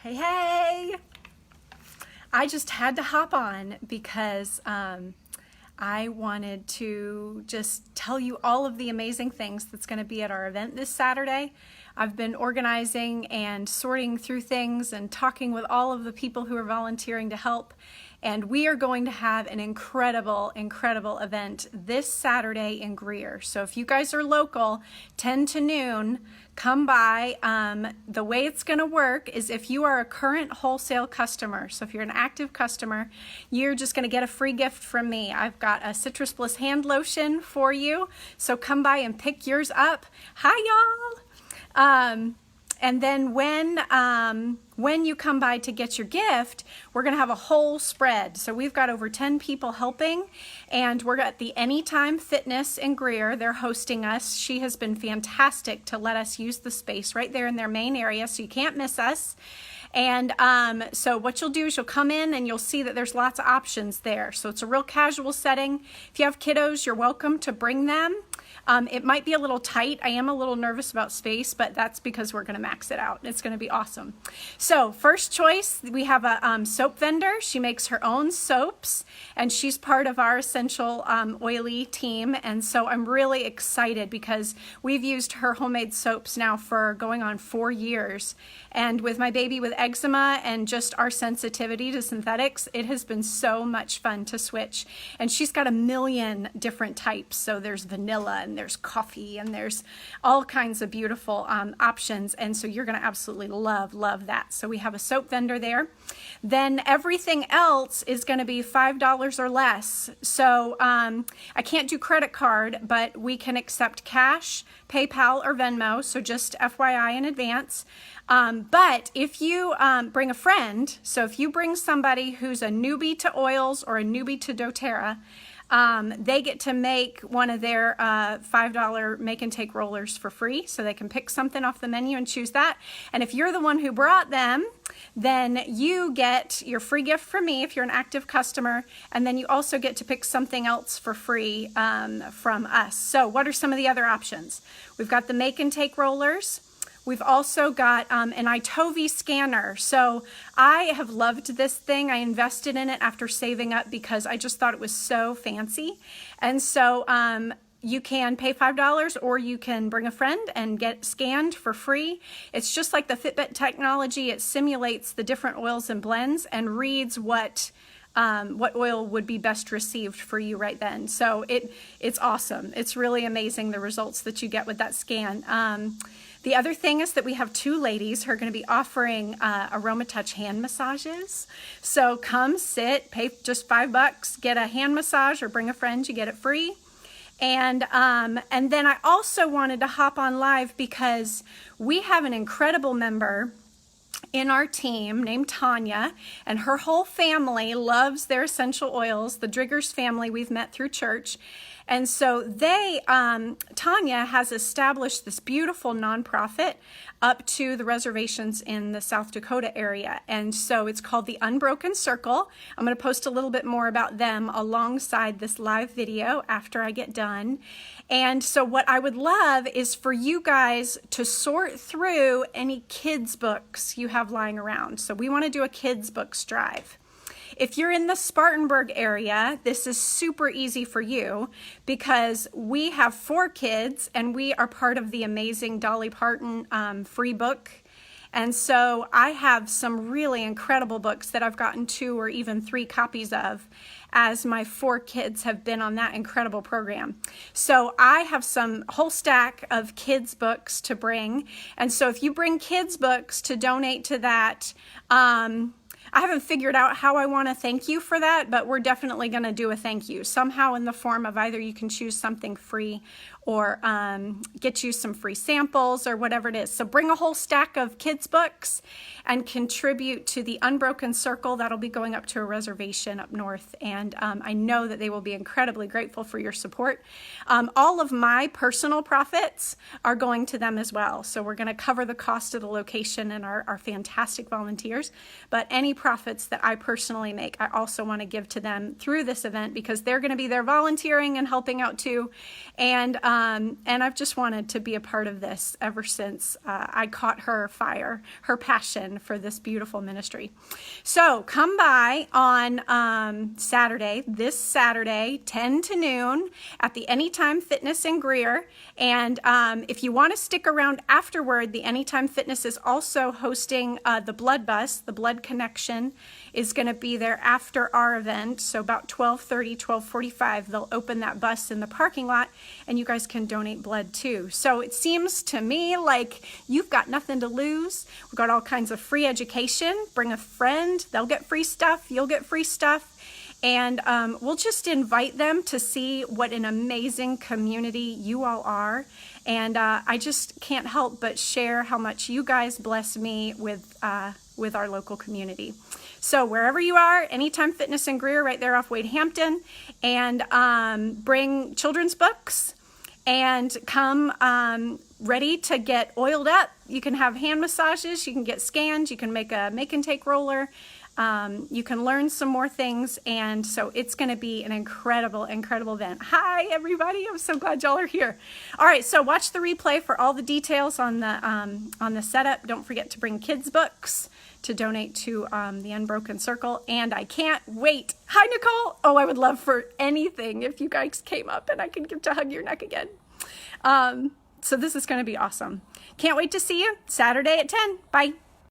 Hey, hey! I just had to hop on because I wanted to just tell you all of the amazing things that's going to be at our event this Saturday. I've been organizing and sorting through things and talking with all of the people who are volunteering to help. And we are going to have an incredible, incredible event this Saturday in Greer. So if you guys are local, 10 to noon, come by. The way it's going to work is if you are a current wholesale customer, so if you're an active customer, you're just going to get a free gift from me. I've got a Citrus Bliss hand lotion for you. So come by and pick yours up. Hi, y'all. And then when you come by to get your gift, we're going to have a whole spread. So we've got over 10 people helping, and we're at the Anytime Fitness in Greer. They're hosting us. She has been fantastic to let us use the space right there in their main area, so you can't miss us. And so what you'll do is you'll come in and you'll see that there's lots of options there. So it's a real casual setting. If you have kiddos, you're welcome to bring them. It might be a little tight. I am a little nervous about space, but that's because we're going to max it out. It's going to be awesome. So first choice, we have a soap vendor. She makes her own soaps, and she's part of our Essential Oily team. And so I'm really excited because we've used her homemade soaps now for going on 4 years. And with my baby with eczema and just our sensitivity to synthetics, it has been so much fun to switch. And she's got a million different types. So there's vanilla and there's coffee and there's all kinds of beautiful options. And so you're going to absolutely love that. So we have a soap vendor there. Then everything else is going to be $5 or less. So I can't do credit card, but we can accept cash, PayPal, or Venmo. So just FYI in advance. But if you bring a friend, so if you bring somebody who's a newbie to oils or a newbie to doTERRA, they get to make one of their $5 make and take rollers for free. So they can pick something off the menu and choose that. And if you're the one who brought them, then you get your free gift from me if you're an active customer. And then you also get to pick something else for free from us. So what are some of the other options? We've got the make and take rollers. We've also got an iTovi scanner. So I have loved this thing. I invested in it after saving up because I just thought it was so fancy. And so you can pay $5 or you can bring a friend and get scanned for free. It's just like the Fitbit technology. It simulates the different oils and blends and reads what oil would be best received for you right then. So it's awesome. It's really amazing the results that you get with that scan. The other thing is that we have 2 ladies who are going to be offering AromaTouch hand massages. So come sit, pay just $5, get a hand massage, or bring a friend, you get it free. And then I also wanted to hop on live because we have an incredible member in our team named Tanya, and her whole family loves their essential oils. The Driggers family we've met through church. And so Tanya has established this beautiful nonprofit up to the reservations in the South Dakota area. And so it's called the Unbroken Circle. I'm going to post a little bit more about them alongside this live video after I get done. And so what I would love is for you guys to sort through any kids books you have lying around. So we want to do a kids books drive. If you're in the Spartanburg area, this is super easy for you because we have 4 kids and we are part of the amazing Dolly Parton free book. And so I have some really incredible books that I've gotten 2 or even 3 copies of as my 4 kids have been on that incredible program. So I have some whole stack of kids books to bring. And so if you bring kids books to donate to that, I haven't figured out how I want to thank you for that, but we're definitely going to do a thank you somehow in the form of either you can choose something free or get you some free samples or whatever it is. So bring a whole stack of kids books and contribute to the Unbroken Circle. That'll be going up to a reservation up north. And I know that they will be incredibly grateful for your support. All of my personal profits are going to them as well. So we're going to cover the cost of the location and our fantastic volunteers. But any profits that I personally make, I also want to give to them through this event because they're going to be there volunteering and helping out too. And And I've just wanted to be a part of this ever since I caught her fire, her passion for this beautiful ministry. So come by on Saturday, this Saturday, 10 to noon at the Anytime Fitness in Greer. And if you want to stick around afterward, the Anytime Fitness is also hosting the Blood Bus. The Blood Connection is going to be there after our event. So about 12:30, 12:45, they'll open that bus in the parking lot, and you guys can donate blood too. So it seems to me like you've got nothing to lose. We've got all kinds of free education. Bring a friend. They'll get free stuff. You'll get free stuff. And we'll just invite them to see what an amazing community you all are. And I just can't help but share how much you guys bless me with our local community. So wherever you are, Anytime Fitness in Greer, right there off Wade Hampton, and bring children's books and come ready to get oiled up. You can have hand massages, you can get scans, you can make a make and take roller. You can learn some more things, and so it's going to be an incredible event. Hi, everybody. I'm so glad y'all are here. All right, so watch the replay for all the details on the setup. Don't forget to bring kids' books to donate to the Unbroken Circle, and I can't wait. Hi, Nicole. Oh, I would love for anything if you guys came up and I could get to hug your neck again. So this is going to be awesome. Can't wait to see you Saturday at 10. Bye.